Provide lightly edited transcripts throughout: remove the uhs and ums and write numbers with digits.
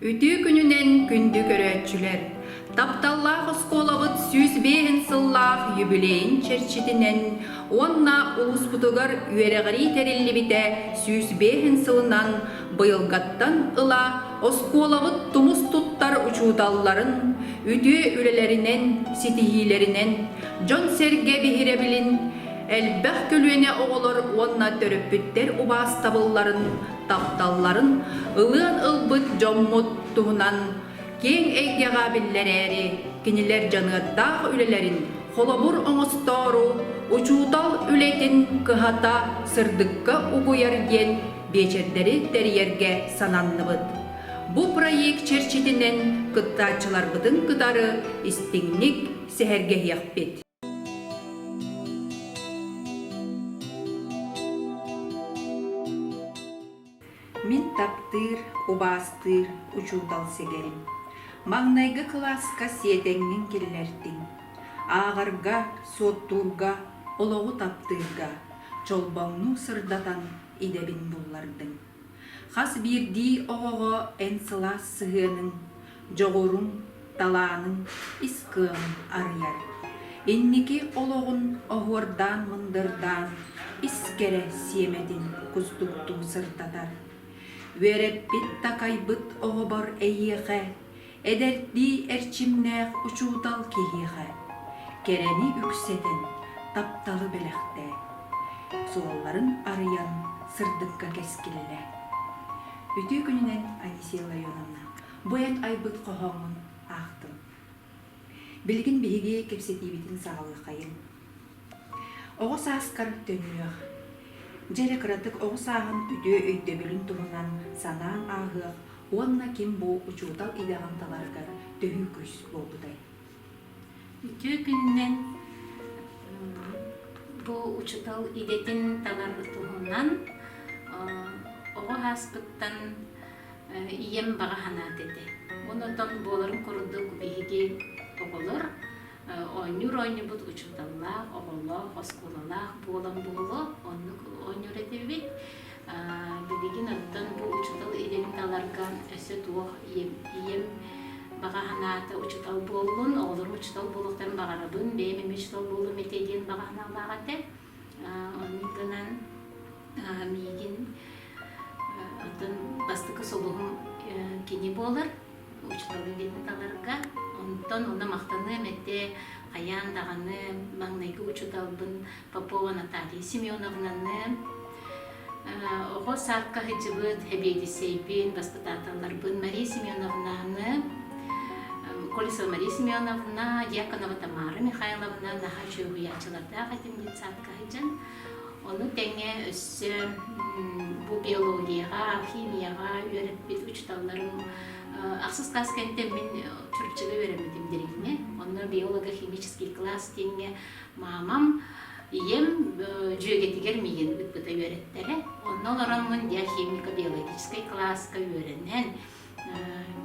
Ütü gününen kündü görötçüler. Taptallah oskolavıt süzbehen sıllah yübüleyin çerçitinen onna ulusputugar üyeregari terilli bite süzbehen sılınan bıyılgattan ıla oskolavıt tumus tuttar uçudalların ütü ülelerinen sitihilerinen John Serge bihirebilin elbэх kölüene oğulur onna töröpütter ubas tabılların taptalların ılığın ılbıt jommut tuhunan Ken eggega billeri, kiniler janıdağ ülelerin, holobur oңostoru, uçutal ületin kıhata sırdıkka uğuyar gen beçerderi teriyerge sananlıbıd. Bu proyekt çerçetinen kıttaçılar bıdın kıdarı istinlik seherge yakbet. Min taptır, ubastır, uçutal segerim. Mağnayga klaska siyetengin kellertin. Ağarga, sotturga, oloğu taptırga, çolbağını sırdatan idebin bullardın. Has birdi oğuğu en sıla sığının, joğurun, talağının, iskığın arıyar. Enniki oloğun oğurdan mındırdan, iskere siyemedin kuztuktu sırdatar. Verebbit takaybıt oğubar eyyeğe, ederdi erçimneğ uçutal kehiğe. Kereni ükseden, taptalı belekte. Soğulların arayan sırdıkka keskille. Ütü gününen Anисийа Илларионовна. Bu et aybıt koğumun ağtım. Bilgin bihige kepsetibitin sağlığı kayın. Oğu saskar dönüyor. Jere kıratık oğu sağın ütü öydöbülün tuğunan sanağın ağığı. Onna kim bu uçutal ideğin talargar döhü küs bolduday. Ütü günden bu uçutal idetin talargı tuğunan oğu haspıttan iyem bağahana dedi. Ondan boğuların korunduğu bihigi oğulur. Oynur bu uçutalla, oğulla, oskulala, boğulan boğulu, oynur edebit. Bilgin ondan bu uçutal idetin talarga öse tuğ iyem bağahanata uçutal boğulun, oğulur uçutal boğuluktan bağarabın, beğemin uçutal boğulu metediğin bağahana bağate. Onun gınan miyigin bastıkı soluğum kini boğulur, uçutal idetin talarga. Ondan ona maqtanı mette ayan dağını mağnayı uçutalbın Popova Natalya Semyonovna'nı oğu sarka hıcıbıt hebeydi seybin baspıtatalarbın Mariya Semyonovna'nı Kolisova Mariya Semyonovna Yakanova Tamara Mikhailovna naha çöğüyaçılarda qatimgit sarka hıcın onu tenge össü bu biyologiyaga, kimyaga öğretbit uçutallarım Aksız kaskente min Türkçe'de öğrenmedim direkt. Onu biyologa, химический класс tenge mamam yem jögetiger miyen bitbita öğrettere. Onu olaramın ya химика биологический класска öğrenen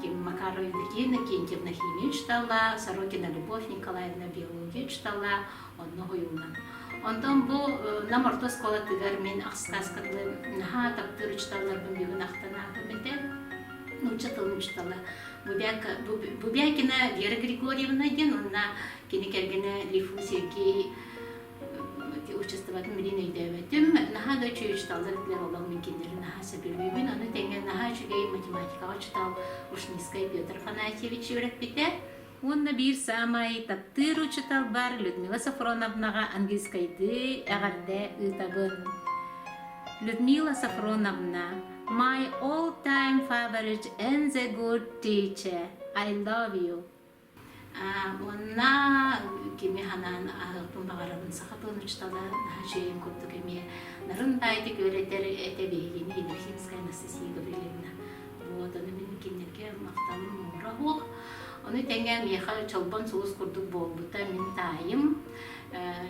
kim Makarova Евгения Кентьевна химия читала, Сорокина Любовь Николаевна биология читала, onu huyundan. Ondan bu namorta skola tigar min aksız kaskatlı naha taptır çitallar bin bir nahtana akımete. Учитал читала. Бубякина Вера Григорьевна ден, она кинекергене лифусики участвовать мирine devetim. Naha da çöğüştallarlar olan mümkünleri naha sebebibin. Onu tenge naha çöğey matematika açtal Ушницкая Петр Афанасьевич öğretbite. Onunla bir samay taptır uçutal bar Людмила Сафроновнаға английскайды әғарде ытабын. Людмила Сафроновна, my all-time favorite and the good teacher. I love you. Ona kimi hanan ağıpın bağırabın sahabın uçtala naşeyin kurdu kimi narın daydık öğretir etebeyini İbrahimskaya Anastasiyya Gavrilevna. Bu adanı minkinlerge maqtalım muğrağıq. Onu tengen miyaxa çalban soğuz kurduk bolbuta min tayım.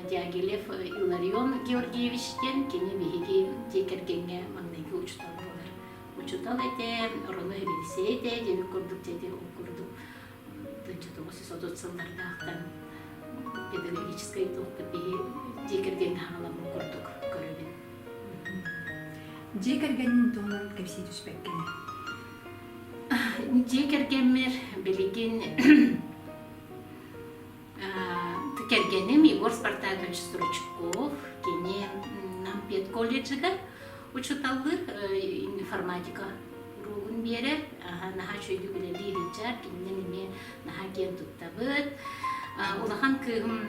Diaghilev Илларион Georgievичтен kini bihigi tekergenge magnayga uçtal bolar. Uçtal ete, oronu hebilse ete, devik kurduk dedi okurduk. Dönce 1930 yıllardağıdan pedagogическая толка bihi tekergenge hağlamı kurduk görevin. Tekergenin doğru kapsi düşbekkene. Декергемер билигин текергеним Егор Спартакович Стручков кене нам пет колледжига учуталлыр информатика ругун бере наха чөйдү билели хиджар киннеме наха ген туттабыт улахан кым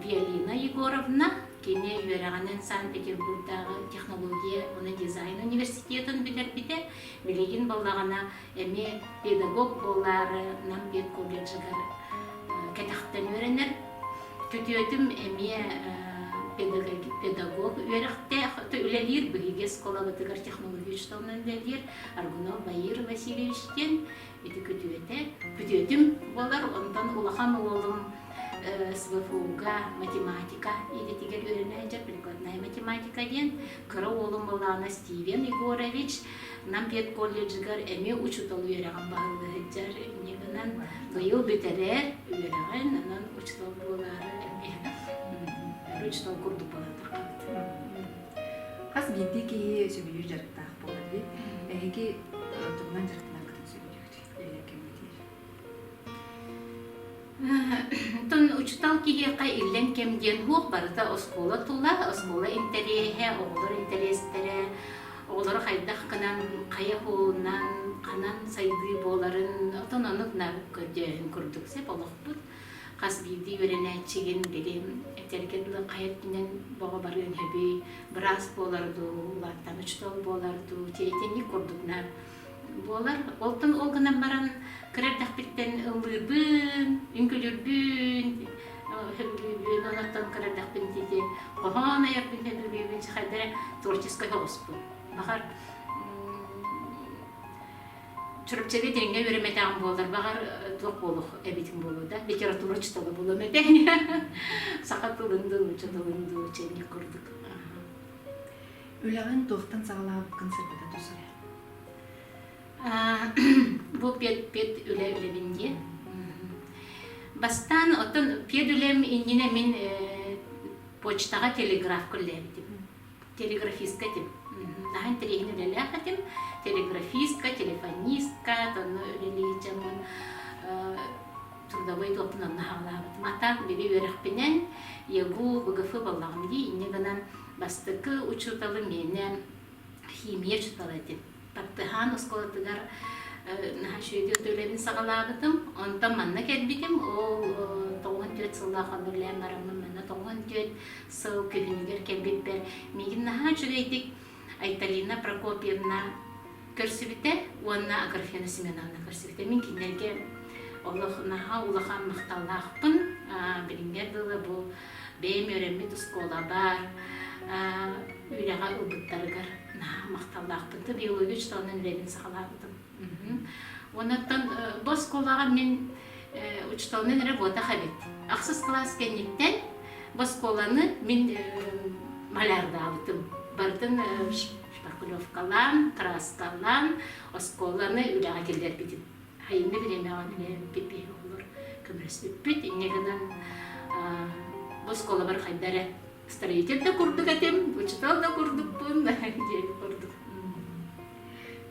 Виолина Егоровна кене үйрәгәнен Санкт-Петербургдагы технология оны дизайн университетін битербите билеген баллагана эме педагог боллары нам бет колледжигар катахтан үйренер көтөтүм эме педагог үйрәкте үлелир биге сколабытыгар технология учталынан дәдир Аргунов Баир Васильевичтен эти көтөтүм болар ондан улахан олым СВФУга математика идетигер үйренәҗәр прикладная математика ден кыры олым булана Стивен Егорович нам пет колледжгар эме учутал үйрәгән багылыҗар негеннән быел битерер үйрәгән анан учутал булары эме учутал курду булар. Хас бинтики сөбүлү жарыктак болот бит. Эги турган жарыктар кытын сөбүлү. Тон учтал киге кай иллен кемден хук барда оскола тула, оскола интересе, оғлар интерестере, оғлар хайдах канан кая хуунан, канан сайды боларын, тон анық нар көрден көрдік сеп олықпыт. Қас биді өренәтчеген білем, әтергенлі қаяттінен баға барген хөбей, біраз боларды, улаттан учтал боларды, тейтені көрдік нар болар. Олтын олғынан баран кірердақ біттен ылырбын, үңкілірбін, хөбілбін, онаттан кірердақ бінтеде қоған аяқ бінтен үрбейбін шығайдары творческой ғоспын. Бағар Чұрыпчеге деңге өреметағын болдар, бағар тоқ болуқ әбетің болу да, литература чыталы болу мәден. Сақат ұлынды, ұчытылынды, чәне көрдік. Үләғын тоқтан сағалағы концертада тұсыры. Бұл пет үле-үлебінде. Бастан отын пет үлем индіне мен почтаға телеграф күллердім. Телеграфистка дем. Нағын тірегін үлелі ақадым. Телеграфистка, телефонистка, тоны үлелі жамын трудовой топынан нағалағыдым. Атақ бебе өріқпенен егу бұғыфы болағым дей, инегінен бастықы учуталы менен химия чуталы дем. Таптыхан осколатыгар наха шүйді өтөлебін сағалағыдым. Онтан манна кәдбетім, ол 94 сылда қанурләм барамын, манна 94 сыл көйінігер кәдбет бәр. Мегін наха жүгейдік Айталина Прокопьевна көрсібіте, онна Аграфена Семеновна көрсібіте. Мен кенерге наха улахан мақталақпын, білінгер дылы бұл бейм өремет ұскола бар, үйреға ұлбыттарығар мақталақпынды биология ұштауынан өребін сақалағыдым. Онаттан бос қолаға мен ұштауынан работа қабет. Ақсыз класс кәнеттен бос қоланы мен малярда алыдым. Бардың шпаклевкалан, краскалан, осколаны үліға келдер бетім. Хайынды білеме аған үлем бепе олар көмірісі өппет. Негінен бос қола бар қайдары строительді құрдық әтем, учитал да құрдық бұн, жел құрдық.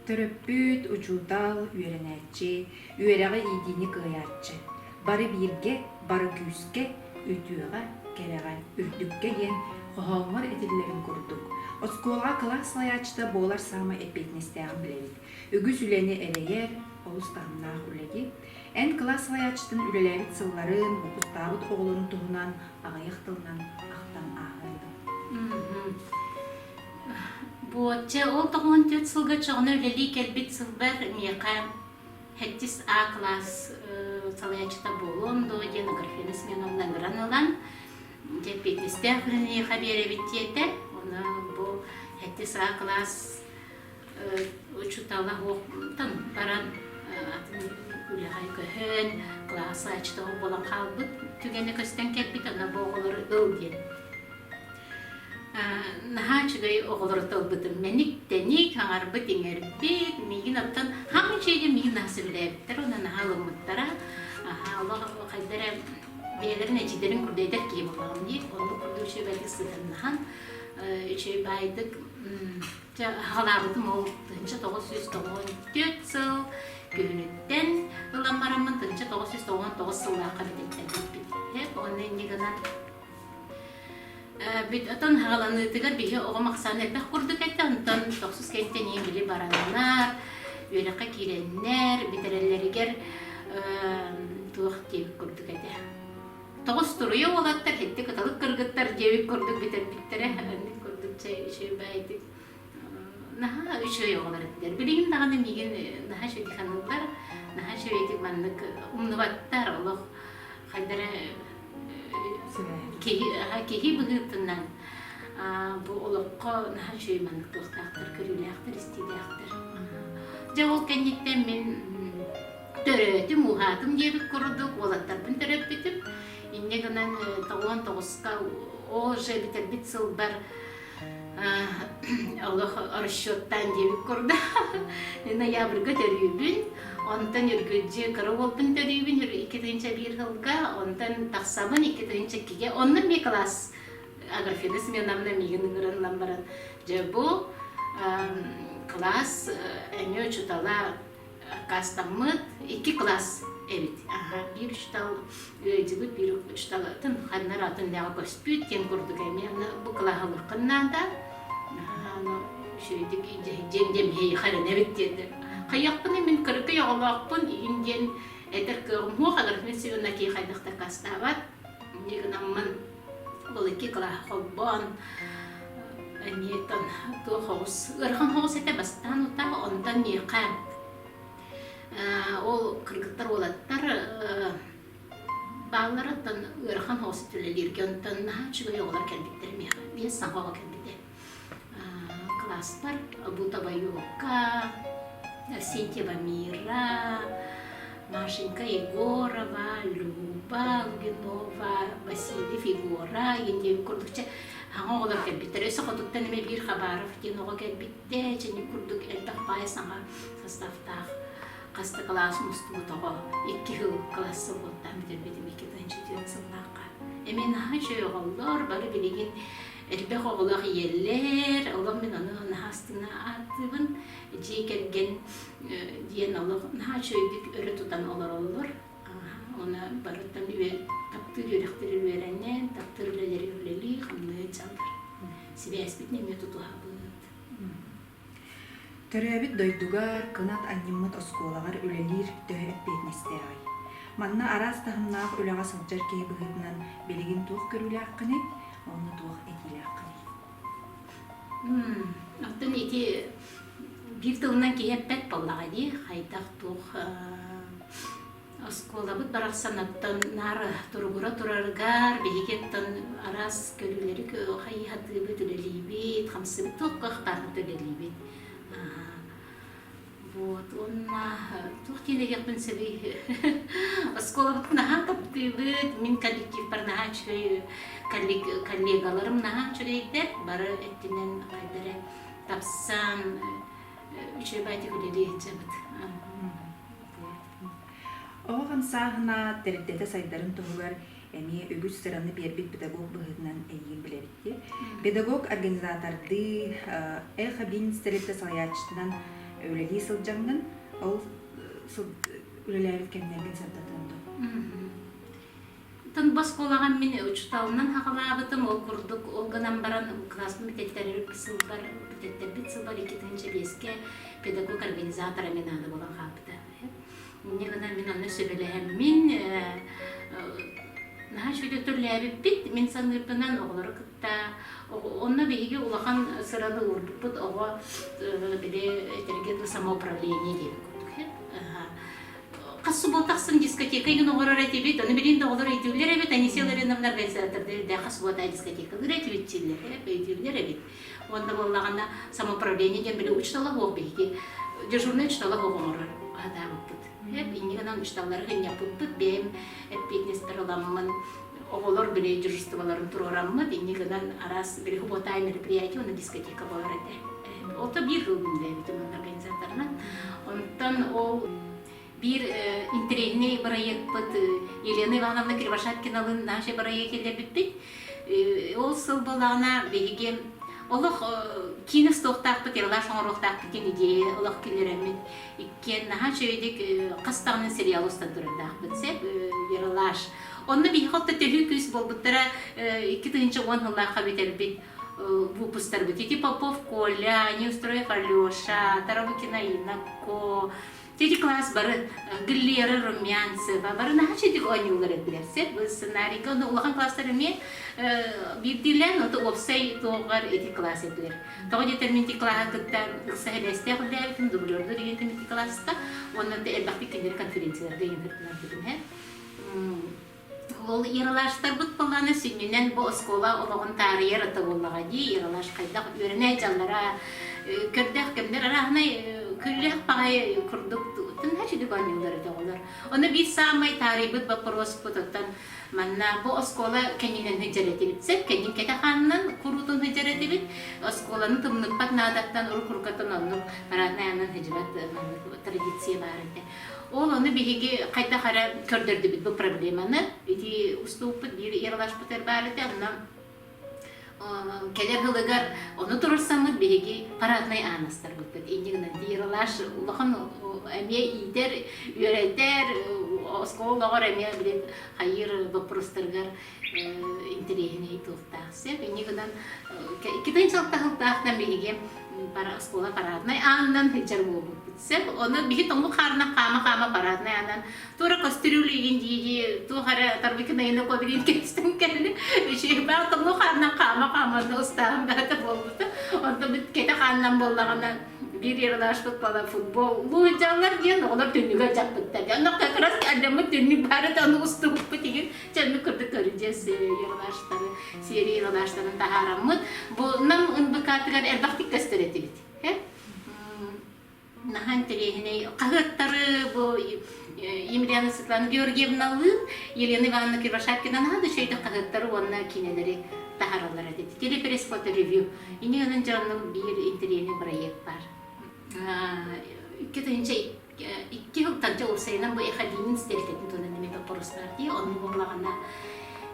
Төрөппүт, учутал, үйренәтче, үйреға идini кыйарчы. Бары бирге, бары күске, үтüға, кереға, үрдікке ген қоғалмар әтелерін құрдық. Осколға класс лаячта болар сама эпетнестеғын білелік. Үгіз үлені әрейер, олыстағынақ үлегі. Ән класс лаячтын үлеләбіт сылларын, бұқыстағыт оғылын тұғынан, ағайықтылынан ақтан ағылды. Бұтча ол 94 сылға чоғына үлелі кәлбет сылбар меқа хәттіс А класс салаячта болуынды, ден Аграфена Семеновна гранылан, депетнестеғын қабері біттеті. Бұл хәттіс А класс учутала оқтын баран атын үліғай көхін, классы ачтығы болан қалбыт, түгені көстен кәлбет, ана бұғылыр өлген. Наха чүгай оғылыр тылбытым, мәнік тәнік, аңар бұт еңер бет, меген аптан, хамын шейде меген насы біләбіттер, оны наха лұмыттара, Allah қайдары бейлерін әжидерін күрдейдер кейіп олағым дейік, оны күрді үші бәлік сыдырынаған, үші байдық, ғалабытым ол 1994 сыл күнүттен ыламарамын 1999 сылга кабинеттен оны негенан бит атон хагаланыдыгар биһи ого максан элбэх курдук этте онтон токсус кенттен ии били бараннар үөрекке кииреннер битереллеригер туох дебик курдук эте тогус туруйа олаттар хетти кыталык кыргыттар дебик курдук битербиттере анник курдук чөйбайдык наха үчөй оголар эттер билигин даганы мигин наха шөйдиханылдар наха шөйдик маннык умнубаттар олох хайдара кеһи быгытынан бу олоққа наха шөй маннык туохтаахтар көрүлээхтар истилээхтар жагол кенниттен мен төрөтүм ухаатым дебик курдук олаттарбын төрөппүтүм иннегенен 99ка уже битербит сылбар Аллах расчеттан дебик курда ноябрьга төрүүбүн онтан үргүджи караболбун төрүүбүн 2-1 жылга онтан таксабын 2-2 оннан ми класс аграфины сменамна мигин ламбаран жабу класс эне чутала кастаммыт 2 класс эбит бир чутал жигит бир чуталатын ханнаратын дагы көспүт тен курдук эми бу клахалыкканнанда шөйдик жеңдем хей харен эбит деди каяқпын мен кыркы яголақпын инден эдер кырым хо хагар мен сүйүнна ки хайдакта кастабат негнамман бул 2 класс холбон эмиетан то хос ырхан хос эте бастан ута ондан миқан ол кыргыттар олаттар баллардан ырхан хос төлелергентен чыгы яголар келбиттер мен саңга келбите класстар Бутабаюка, Сентьева Мира, Машенька Егорова, Люба Лугинова, Василий Фигура, Ендеви курдукча оголор келбиттер. Өсө кодуктан эме бир Хабаров киного келбитте, жени курдук элбек байсаңа составтах касты класс мустугутого 2 жыл классы болтан битербетим 2-4 сыллакка. Эме наха жөйголлор бары билигин элбек оголор иеллер, олар мен аны хастына аттыбын, жекерген диен олар наха жөйдик өрө тутан олар. Оны барыттан таптыр үректер үреренен, таптыр үлелер үлели, хамны чалдар. Себе аспит неме тутуха быт. Төрөбит дойдугар, кынат анниммыт осколагар үлелир төһө эппетнестеай. Манна арас тахымнаах үлеға сылжар кей быгытынан белигин туох көрүлэаккыны, онны туох этилэаккыны. Аттын эти бир тылынан кейеппет боллага ди, хайдах туох осколабыт барақсанаттан нары тургура тураргар, бейгеттан арас көрүлери хайхатыбыт үлелибит, хамсыбыт туққақ барны төлелибит. Вот, он тухтилегеппин себе осколабыт наха таптыбыт, мин коллектив бар наха чөй коллегаларым наха чөйдер, бары эттинен кайдары тапсан үчөй байтик үлели жабыт. Оған сағына тәрдеті сайдарын тұғығар әме өгіз сыраны бербет педагог бұғытынан әйген білерікте. Педагог организаторды әйхабин стеретті салаячтынан өлелі сылжаңнан ол өлелері кәмнерген сардатынды. Тын бас қолаған мен ұчыталынан хағалабытым, ол күрдік, ол ғынан баран классын бітеттері сылбар, бітеттер бит сылбар 2-5-ке педагог организатора мен аны болан қапыды. Негана мен аны сөбелеһем мин наха шөйдө төрләбип бит мен санырпынан оглары кытта онна беге улахан сыраны урдупут ого биле этергет самоуправление деп күттүк. Кассы болтаксын дискотека ген оглары айтыбит, аны билин да оглары айтылар бит, Анисийа Илларионовна организатордер да кассы болта дискотека гретвит чиллер, айтылар бит. Онда боллаганда самоуправление ген биле учтала бок беге. Дежурный учтала богомор. Ада бут. Иннигенан үшталлары гыньяпыппыт, бэм эппетнестер оламмын, оголор биле журыстыбаларын турураммыт, иннигенан арас биле хуботай мероприятие, оны дискотека болар эте. Олта бир жыл бүнде битим организаторынан. Онтан ол бир интерегне проектпыт, Елена Ивановна Кривошапкиналын наше проект келе битпит. Ол сыл балана беге Олох кинес тоқтақпыт, ерлаш оңырықтақпыт кен идея, олох келеремет. Иккен наха чөйдік қастағының сериал ұстадырындақпыт сеп, ерлаш. Онны бейхотта төлі күз болбыттара 2-10 ғыллаққа бетербет выпустар бит. Эти Попов Коля, Неустроев Алеша, Таравыкина Инна Ко, Тети класс бары Глера Румянцева, бары нахачи дик ойнулар эдилерсе, бұл сценарийга, оны улахан класстары мен бирдилен, оты опсай тоғар эти класс эдилер. Тоғы жетер мен ти класс кытта ықса хелесте қылдайбытын, дублерді деген мен ти класста, оннан да элбақты кендері конференцияларға енхіртілен кетім. Ол иралаштар бут баланы сүннен бу оскола олоғын тарыйер аты боллаға дей, иралаш қайдақ өріне жаллара, көрдәқ кемдер арағынай күлләқ бағай күрдік тұн әшіді ғанылар еді олар. Оны біз самай тарибыт вопрос бұтыттан, манна бу оскола кәнінен хыджареті бітсеп, кәнін кәтақанынан құрутын хыджареті бит, осколаны тымнық пат надаттан ұр күркатын онның параднайынан хыджабат традиция бар еді. Ол оны биһиги кайта хара көрдөрдү бит бу проблеманы. Ити уступпут бир ерлашпытыр бар эти, анна келер хылыгар оны турурсамыт биһиги парадный анастар бит. Индигнен ерлаш улахан эме идер үйрөтер, осколдогор эме билет хайыр вопростаргар интересный туфтаксы. Индигнен китен чалтахтахтан биһиги para sekolah paratnay anan hijar bobut sep onu bihi tomu karna kama paratnay anan tura kostiruli indi tu hara tarbik na ino ko bilin kestin kelle şey ba tomu karna kama da ustam da ta bobut onu bit keta kannan bollagana bir yerlaştık bana futbol bu canlar diye onlar dönüge çaptık da onu kakras ki adamı dönü barat onu ustup bitigin canı kırdı göreceğiz yerlaştık seri yerlaştıkın taharamut bu nam unbakatlar elbaktik gösteretildi he nahan telehine kahırtları bu Емельяна Светлана Георгиевна Лын, Елена Ивановна Кривошапкина надо что это kahırtları onlar kineleri taharallar dedi. Telepress foto review. İni onun canlı bir interiyeni proyekt var. İki yıl tanca olsaydı bu ekadinin steltetin tonunu da poroslar diye onun bulağına.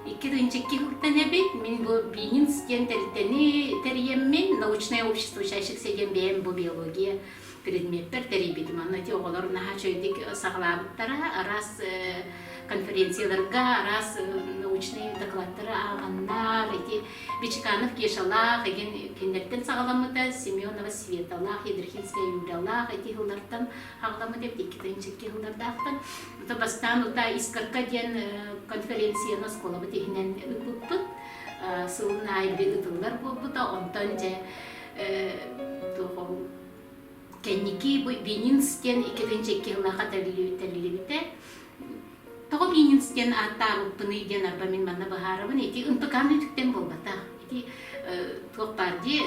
İki yılda ne bit? Min bu binin sten teriyemmin научное общество учащих седем бем bu биология предметтер терибитим. Аннати оғалар наха чөйдік сағлабыттара, арас конференцияларға, арас научный докладтары алғаннар, Бичканов Кешалах, кендерттен сағаламыда, Семенова Светалах, Едрхинская Юлялах, ғыллардан ағаламыда, екітінші ғыллардақтан. Бастан ұта Искарка ден конференцияны сколабы тегінен үкіппіт, сылына айбреді тұллар болбыда, онтан же кәннеки Бенинстен екітінші ғыллаға тәлілебіте. Тоғы Бенинстен аттағып бұны ден арбамен манна бағарабын, еті ұнтықаны түктен болбата. Еті тоқ барды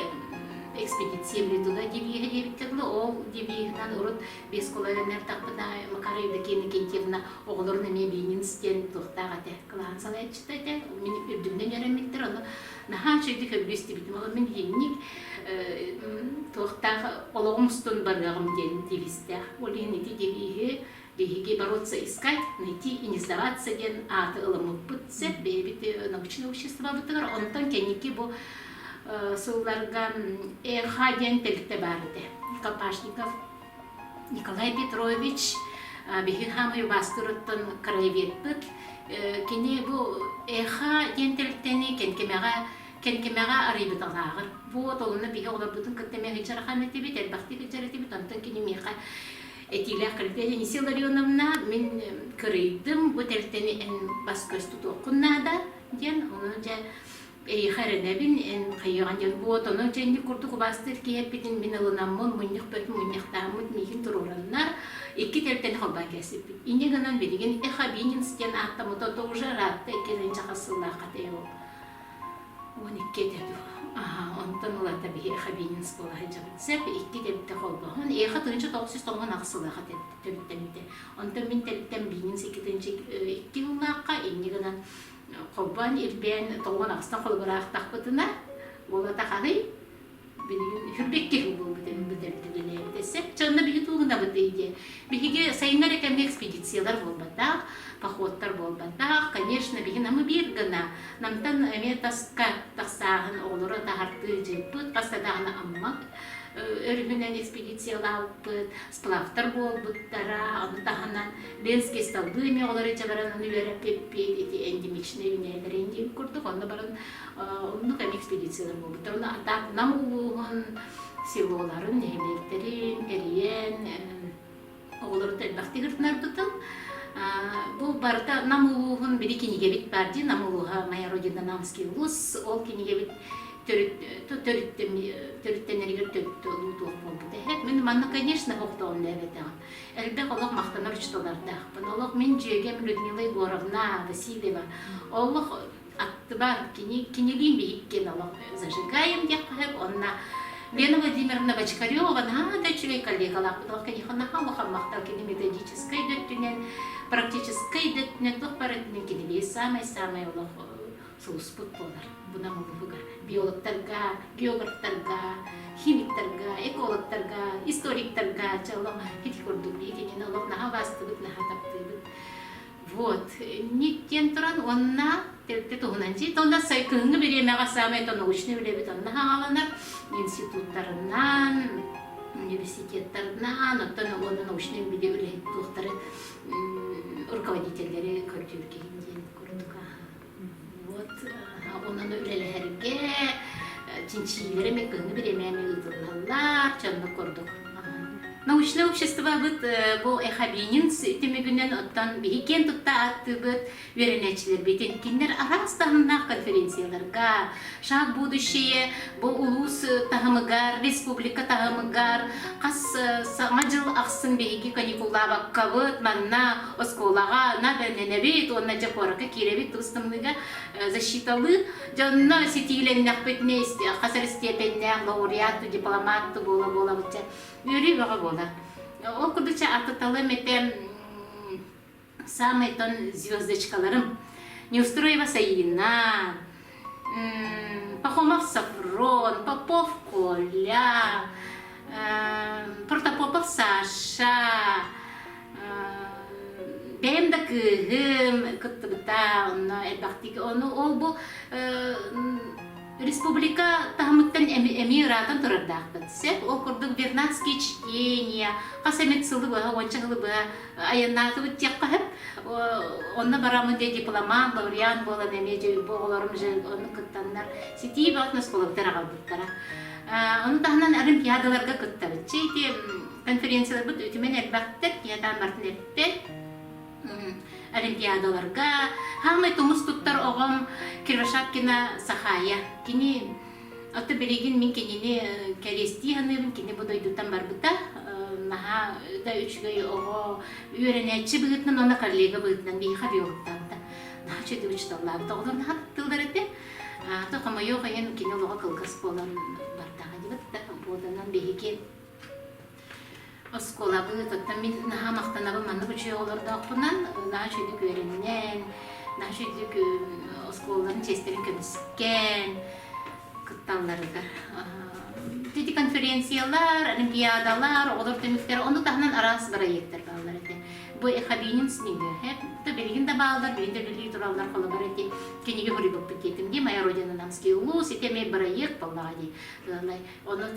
экспедиция білетуға дебиға дебіттіғілі, ол дебиғынан ұрыт бес қолайынар тақпыда мақарайда кені кентевіна оғылырын әме Бенинстен тоқтаға тәк қылаған сала әтшіті тәк. Мен үрдімден өрәметтір, оны нахан шөйді көбіресті бітім. Ол мен енік тоқтағы олығымыстың барғағым ден девістәқ. Ол енеті дебиғы беги бороться искать, найти и не сдаваться ден, а ты ламу путце, бебите научное общество бутыр, он тон кеники бо суларга хаден тельте барде. Копашников Николай Петрович беги хамы бастырыттан краевед бут, кене бо хаден тельтени кенкемега арибиталагыр. Бу толуна беги олар бутун каттеме хичарахамети бит, элбахти хичарати бит, антон кене меха Этилях калитеде Анисийа Илларионовна мен кырыйдым бу телтени эн баскөз туту окуннада ден оны же харенебин эн кайыган ден бу отону женди курдук бастыр киеппитин мен ылынаммон муньяк бөт муньяктамут михин турураннар эки телтени холба кесип инегенен билген эхабининстен аттамото тоже ратта экенен жакасыллака тео он иккетеду онтон улата бихи хабинин скола хажабыт сеп икки дебте холбохон эха тынчы тоқсыз тоңон ақсылаға төбіттемите онтон мен телттен бинин секитинчи икки уллаққа иннигынан холбан ирбен тоңон ақстан холбырақ тақпытына ола тақағый билигин хүрбекке хубу бітелтілелебіте сеп чағында бихи туғында бұты де. Биһиге сайыннар экемге экспедициялар болбатах, походтар болбатах, конечно, биһин амы бир гына. Намтан эме таска тахсаһын олора тахарты жыппыт, кастадагына амма өрүнен экспедициялауппыт, сплавтар болбуттара, аны таханан Ленский столбыми олары жабаран универе пеппет, эти эндемичные винелер эндем курдук, онда баран оннук эме экспедициялар болбуттар. Оны атак намулугун селоларын, нехелектерин, эриен, олары тэлбахти гыртнардытын. Бу барта намулугун бири киниге бит барди, намулуга моя родина Намский улус, ол киниге бит төрүттенеригер төлүтү болбут. Мен манна, конечно, хоктоон лебетен. Элбек олох мактанар учтолардах. Олох мен жеге Людмила Егоровна Васильева. Олох аттыбар кинилим бихиккен олох зажигаем деп кеп, онна Лена Владимировна Бочкарева, да чулей коллегалар, олох конечно халаха мактал кини методической дөттүнен, практической дөттүнен тох барытын киниле самай олох суспут болар. Бuna мулуга биологтарга, географтарга, химиктарга, экологтарга, историктарга чалом хити көрдүк экенин олох наха бастыбыт, наха таптыбыт. Вот. Ниттен туран онна телте тугунанчи, тонда сайкыңы беремега самай то научный билебит, онна хагаланар институттарынан, университеттарынан, оттон онда научный билебит тухтары руководителleri көрдүк көрдүк. Вот. Онан үлелерге чинчилери меккыңы биремеме ытылалар, чанны көрдүк. Научное общество быт бу эхабинин темегүнен оттан биһикен тутта аттыбыт веренечилер битен киндер арастарына конференцияларга шаг будущее бу улус тахымыгар республика тахымыгар кас саңа жыл аксын биһиги каникуллаба кабыт манна осколага на бененебит онна жапорака киребит тустымныга защиталы жанна сетиленнак бетнести касар степенне лауреат дипломат бола бутча Юрий Вагабода. Ол кудуча ататалым эте самый тон звездочкаларым. Неустроева Саина, Пахомов Сафрон, Попов Коля, Протопопов Саша, Бемда Кыгым, Кыттыбыта, Элбахтик, ол бу Республика тахмыттан эмиратан турардакпыт. Сеп ол курдук вернадские чтения, касамет сылыбы, ончагылыбы, аяннатыбыт текка хеп. Онна барамын де дипломат, лауреат болан эмеже боголорум же оны кыттаннар. Сети бакна сколоктар агалбыттара. Оны тахынан олимпиадаларга кыттабыт. Чейти конференциялар бут өтүмен элбактет, ятан мартын эппет. Олимпиадаларга, хамай тумус туттар оғам Кирвашаткина Сахая. Кини, отто берегин min кинини керести ханыбын, кини бодойдутан барбыта. Наха да үчгөй оғы үйренетчі бұғытнан, она коллега бұғытнан, бейха биологтанта. Наха чөйді үчталлабы, тоғылар наха тылдар әте. Тоқама йоға ен кини олыға кылғас болан бартаға дебіт, боданан бейхеке Оскола быт, оттан мен наха мақтанабы манны бұчы оларда оқпынан, наха чөйдік өреннен, наха чөйдік осколарын честерін көміскен, кытталларыгар. Тети конференциялар, олимпиадалар, олар төміктер, оны тағынан арас барайектер балалар әте. Бу эхабинин снеге, хеп, берегін да балалар, берегін де білі тұралар қолы бар әте. Кенеге хұрибок бітетімге, моя родина Намский улус, етеме барайек балаға де. Оны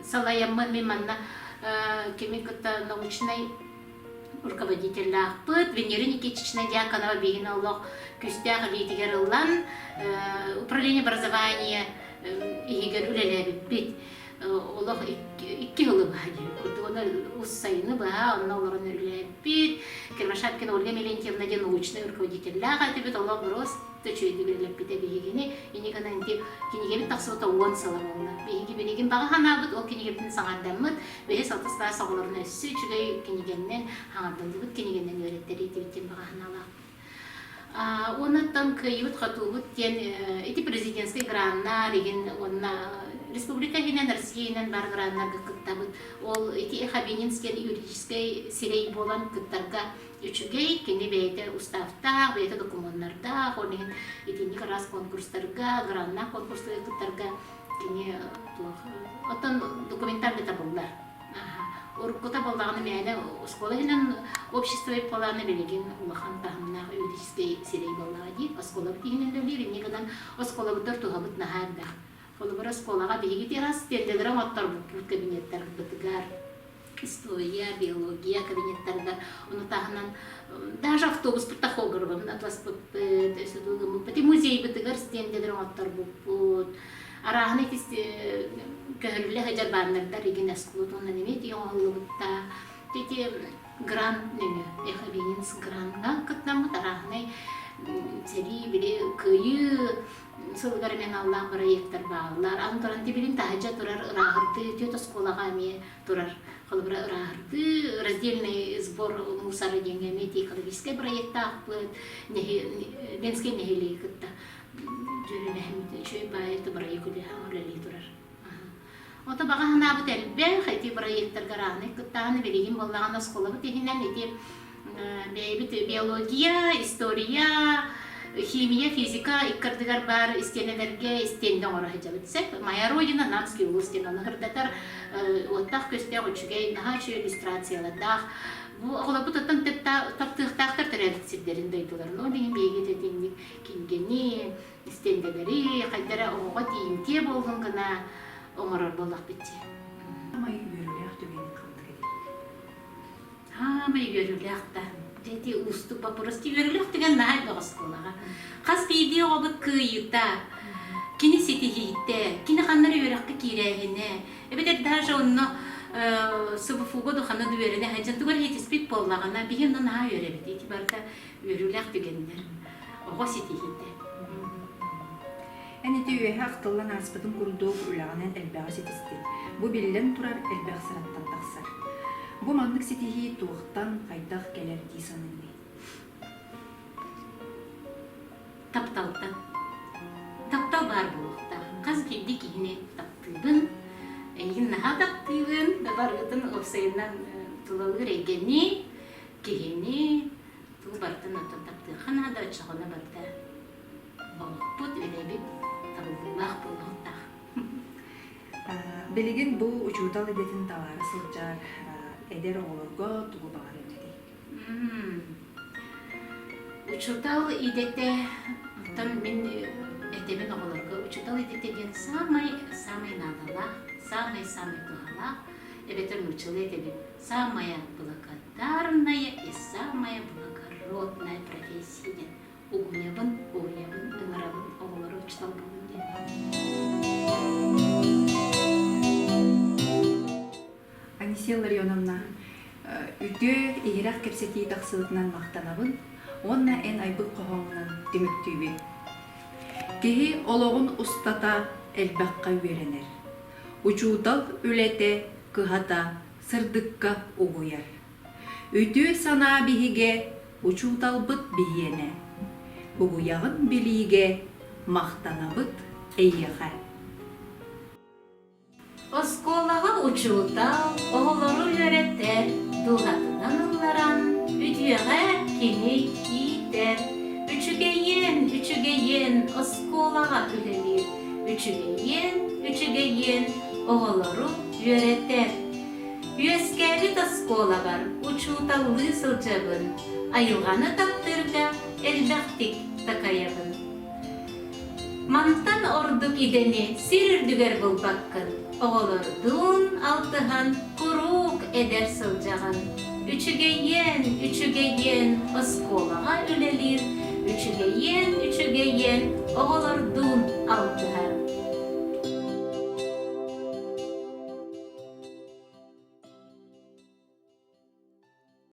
салаямын мен манна кемиката научный руководитель лахпыт, Венера Никитична Дьяконова бегин Аллах күстяғы бейтігер ұлан управление образования игер үлелебі бет. Аллах икки ұлы бағады. Оны ұс сайыны баға, онна оларын үлелебі бет. Кермашапкина Ольга Мелентьевна де научный руководитель лаға бет. Аллах бұрыс төчөйді біліліп біті бейгені. Енегін әнде кенегебіт тақсыуыта 10 салар олына. Бейгі береген баға ханабыт, ол кенегебітін саңардамыд. Бейе салтысына сағыларын өссі үчігей кенегеннен хаңардамдыбыт, кенегеннен өреттері етебіттен баға ханала. Онаттан күйіт қатуғыт кен эти президентский гранна деген онна республика хинен Россиянен бар граннарға кыттабыт. Ол эти эхабининскен юридической сирей болан кыттарға үчүгей кене бейте уставта, бейте документтарда, онеген итинник раз конкурстарга, гранна конкурстарга кене оттан документтар бета боллар. уруккута болдағаны мәне оскола хинен общество поланы белеген улахан тахымнах юридический сирей болдага ди оскола битинен лөлер негенен оскола бутар тухабыт нахарда холбара осколага биги терас тендедер оттар бу кабинеттер бытыгар история биология кабинеттердер оны тахынан даже автобус тахогырбын атлас төсөдүгүм бити музей бытыгар стендедер оттар бу арахны кис көхөлле хаҗар барнардар иген аскулутуна немет яңаллыбытта тете гран неме эхабинс гранга кытнамы тарахны сери бире кыйы сылгармен Аллах проекттер баалар антаран тибилин тахаҗа турар рахырты тете сколага ме турар холбра рахырты раздельный сбор мусора деньгами экологический проекта ленский нехили кытта жүрүнэхмит чөй байты проекты хамрали турар ота бага хана бутел бе хайти проекттер гараны кыттаны белигин боллаган скола бутехинен эти биология история химия физика иккардыгар бар истенелерге истенде ора хажабытсек моя родина намский улустен анахырдатар оттах көстө учугей нахачы иллюстрациялардах бу оглабутаттан таптыктактар традициялерин дейтулар но деген беге тетинник кингени истенделери кайдара ого тиимте болгон гана оңорор боллак битти Май үйрөлөк түгени калды. май үйрөлөк да дети уступ попросту үйрөлөк деген най багысколага кас видео обут кыйыта кини сетихите кини каннар үйрөккө кирегине эбетер даже онно субфуго дохана дүверене хажан тугар хетиспит боллагана бигенна на үйрөбөт эти барта үйрөлөк дегендер ого сетихите Әне түйе хақтылан аспытын күрдуг үлағанен әлбәғі сетісті. Бұ білілен тұрар әлбәғ сыраттан тақсар. Бұ маңдық сетихи туғықтан қайдақ кәлер дейсанынды. Тапталтан. Таптал бар болықта. Қаз келді кейіне таптылбын. Әйін наға таптылбын. Барғытын опсайынан тұлалғыр егені, кейіне тұл бартын отын таптыл. Қана да ұчағына барда. Бұт өлебіп табылдылақ болғықта. Білеген бұл ұчуытал едетін талары сылжар әдер оғылырға тұғы бағар өтеді. Учутал идете, там мен этебен оғылырға, учутал идетеген самай надала, самай туғала, эбетер учил этебен самая благодарная и самая благородная профессия. Угнебын, ыңырабын, оғылары учтал болын деді. Анисийа Илларионовна, үйде егерақ кепсети тақсылытынан мақтанабын, онна ән айбық қоғаңынан деміктүйбе. Кеһи олоғын ұстата әлбәққа үйеренер. Учуутал үлете, кыхата, сырдыққа угуяр. Үйде сана бихиге учуутал бұт бихиене. Угуяғын біліге мақтанабыт әйеға. Осколаға учутал, оғылары үйреттер, туғатынан ұлларан, үтіяға кемей кейтер. Үчігейен, осколаға үлелер, үчігейен, оғылары үйреттер. Үйескәбіт оскола бар, учуталы сылжабын, айылғаны таптырға, элбәқтік такаябын. Мантан ордук идени сирирдүгер болбаккын, оғолордун алтыған курук эдер сылжаған. Үчігейен, осколаға үлелер, үчігейен, оғолордун